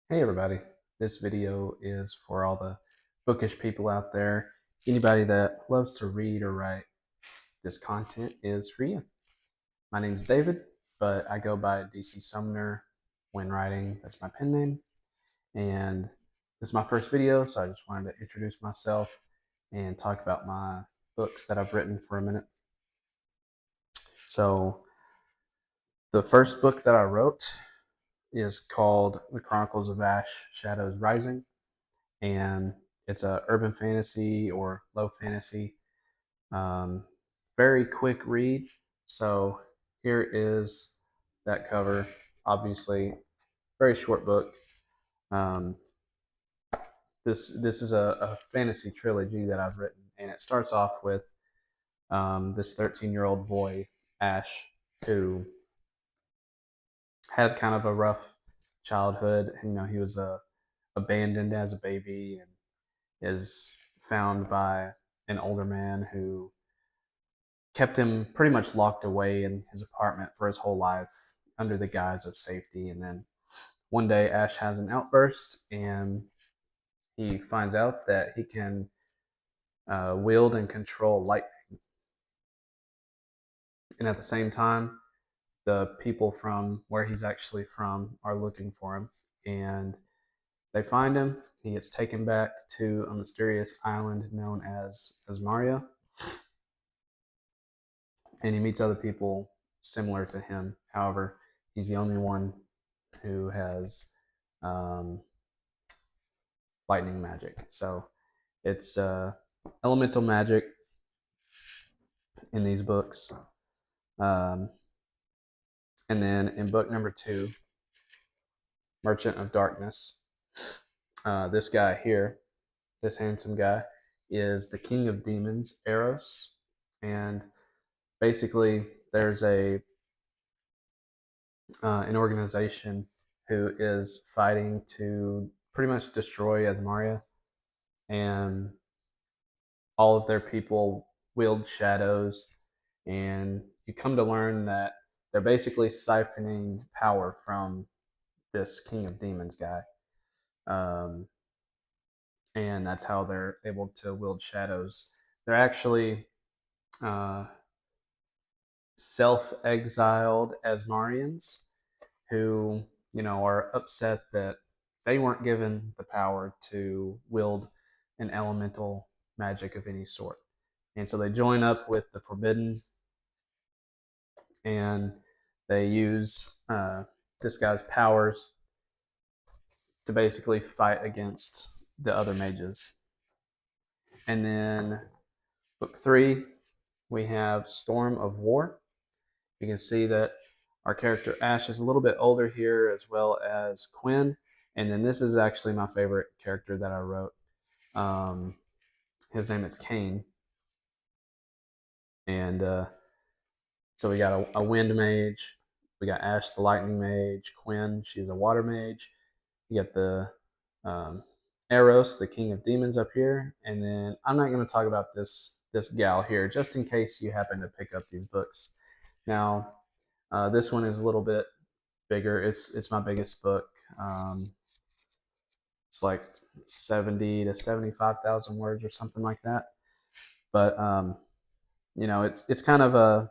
Hey everybody, this video is for all the bookish people out there. Anybody that loves to read or write, this content is for you. My name is David, but I go by DC Sumner when writing. That's my pen name. And this is my first video, so I just wanted to introduce myself and talk about my books that I've written for a minute. So, the first book that I wrote is called The Chronicles of Ash Shadows Rising, and it's a urban fantasy or low fantasy. Um, Very quick read. So here is that cover. Obviously, very short book. Um, this is a fantasy trilogy that I've written, and it starts off with this 13-year-old boy, Ash, who had kind of a rough childhood. He was abandoned as a baby and is found by an older man who kept him pretty much locked away in his apartment for his whole life under the guise of safety. And then one day, Ash has an outburst and he finds out that he can wield and control lightning. And at the same time, the people from where he's actually from are looking for him. And they find him. He gets taken back to a mysterious island known as Maria, and he meets other people similar to him. However, he's the only one who has um, lightning magic. So it's elemental magic in these books. Um, and then in book number 2, Merchant of Darkness, this guy here, this handsome guy, is the king of demons, Eros. And basically, there's an organization who is fighting to pretty much destroy Asmaria, and all of their people wield shadows. And you come to learn that they're basically siphoning power from this King of Demons guy. Um, and that's how they're able to wield shadows. They're actually uh, self exiled Asmarians who, are upset that they weren't given the power to wield an elemental magic of any sort. And so they join up with the Forbidden, and they use this guy's powers to basically fight against the other mages. And then book 3, we have Storm of War. You can see that our character Ash is a little bit older here, as well as Quinn. And then this is actually my favorite character that I wrote. Um, his name is Kane. And so we got a wind mage. We got Ash the lightning mage. Quinn, she's a water mage. You got the Eros, the king of demons, up here. And then I'm not going to talk about this gal here, just in case you happen to pick up these books. Now, this one is a little bit bigger. It's my biggest book. It's like 70 to 75,000 words or something like that. But it's kind of a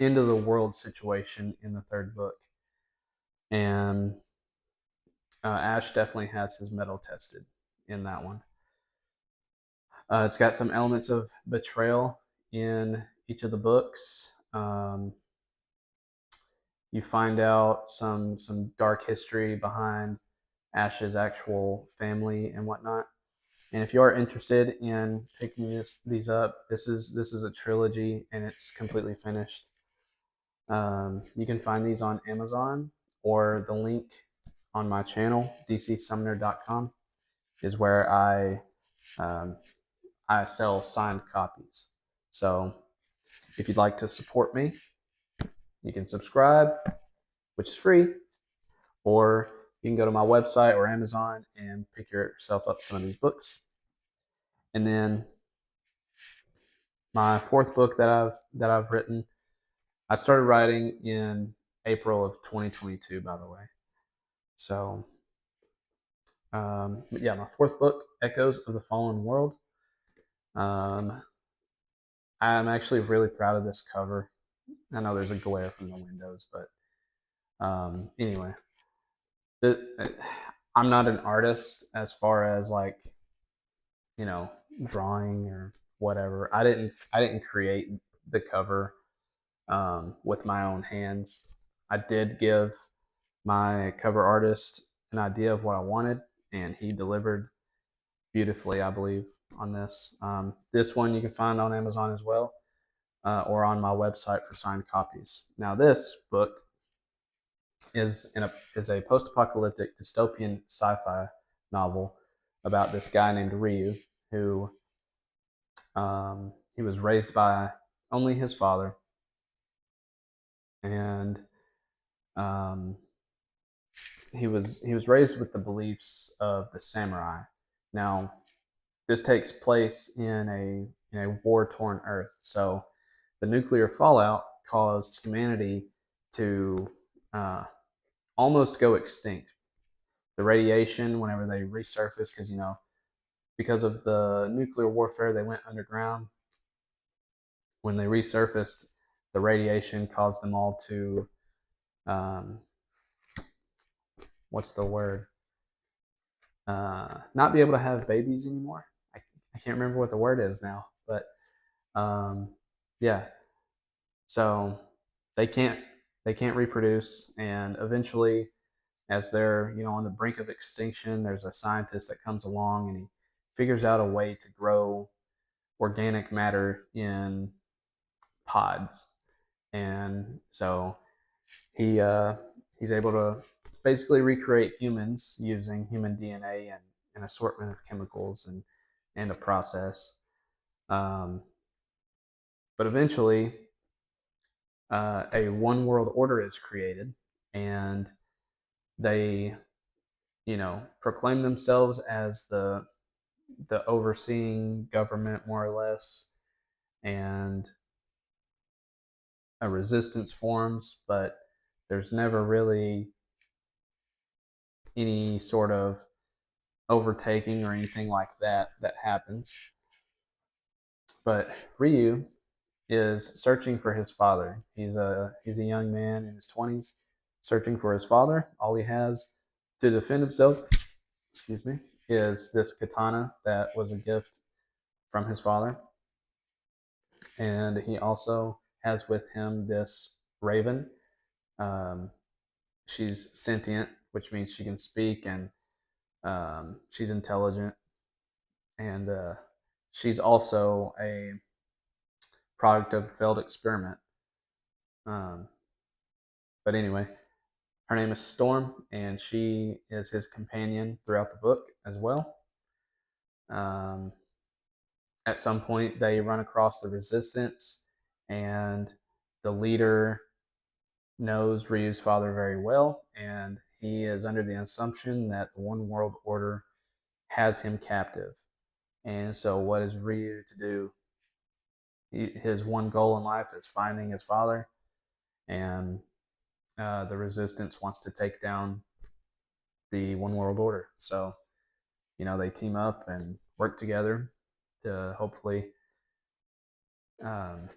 end of the world situation in the third book, and Ash definitely has his mettle tested in that one. It's got some elements of betrayal in each of the books. You find out some dark history behind Ash's actual family and whatnot. And if you are interested in picking these up, this is a trilogy and it's completely finished. You can find these on Amazon, or the link on my channel, dcsumner.com, is where um, I sell signed copies. So if you'd like to support me, you can subscribe, which is free, or you can go to my website or Amazon and pick yourself up some of these books. And then my fourth book that I've written, I started writing in April of 2022, by the way. So, but yeah, my fourth book, Echoes of the Fallen World. Um, I'm actually really proud of this cover. I know there's a glare from the windows, but anyway, the, I'm not an artist as far as like, you know, drawing or whatever. I didn't create the cover with my own hands. I did give my cover artist an idea of what I wanted, and he delivered beautifully, I believe, on this. This one you can find on Amazon as well, or on my website for signed copies. Now, this book is a post-apocalyptic dystopian sci-fi novel about this guy named Ryu who he was raised by only his father, and um, he was raised with the beliefs of the samurai. Now, this takes place in a war torn Earth, so the nuclear fallout caused humanity to uh, almost go extinct. The radiation, whenever they resurfaced, because of the nuclear warfare, they went underground. When they resurfaced, the radiation caused them all to um, what's the word? Not be able to have babies anymore. I can't remember what the word is now, but um, yeah. So they can't they can't reproduce, and eventually, as they're on the brink of extinction, there's a scientist that comes along and he figures out a way to grow organic matter in pods, and so he he's able to basically recreate humans using human DNA and an assortment of chemicals and a process. Um, but eventually, a one world order is created, and they proclaim themselves as the overseeing government, more or less, and a resistance forms, but there's never really any sort of overtaking or anything like that happens. But Ryu is searching for his father. He's a young man in his 20s, searching for his father. All he has to defend himself, excuse me, is this katana that was a gift from his father, and he also has with him this raven. Um, she's sentient, which means she can speak, and she's intelligent, and she's also a product of a failed experiment. Um, but anyway, her name is Storm, and she is his companion throughout the book as well. Um, at some point, they run across the resistance, and the leader knows Ryu's father very well, and he is under the assumption that the One World Order has him captive. And so, what is Ryu to do? His one goal in life is finding his father, and the resistance wants to take down the One World Order. So, they team up and work together to hopefully um,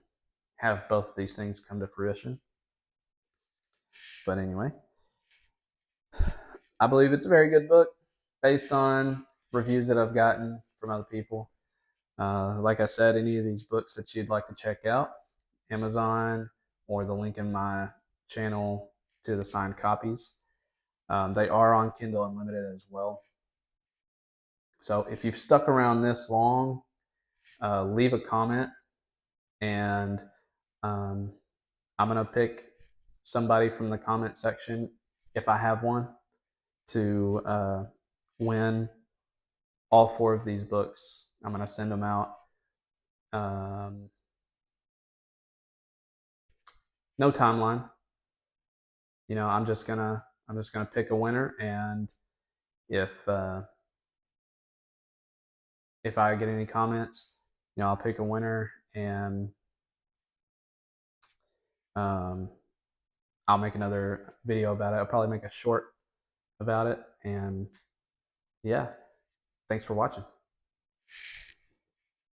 have both of these things come to fruition. But anyway, I believe it's a very good book based on reviews that I've gotten from other people. Like I said, any of these books that you'd like to check out, Amazon or the link in my channel to the signed copies. They are on Kindle Unlimited as well. So if you've stuck around this long, leave a comment, and um, I'm going to pick somebody from the comment section, if I have one, to win all four of these books. I'm going to send them out. No timeline. I'm just gonna pick a winner, and if if I get any comments, I'll pick a winner, and um, I'll make another video about it. I'll probably make a short about it. And yeah, thanks for watching.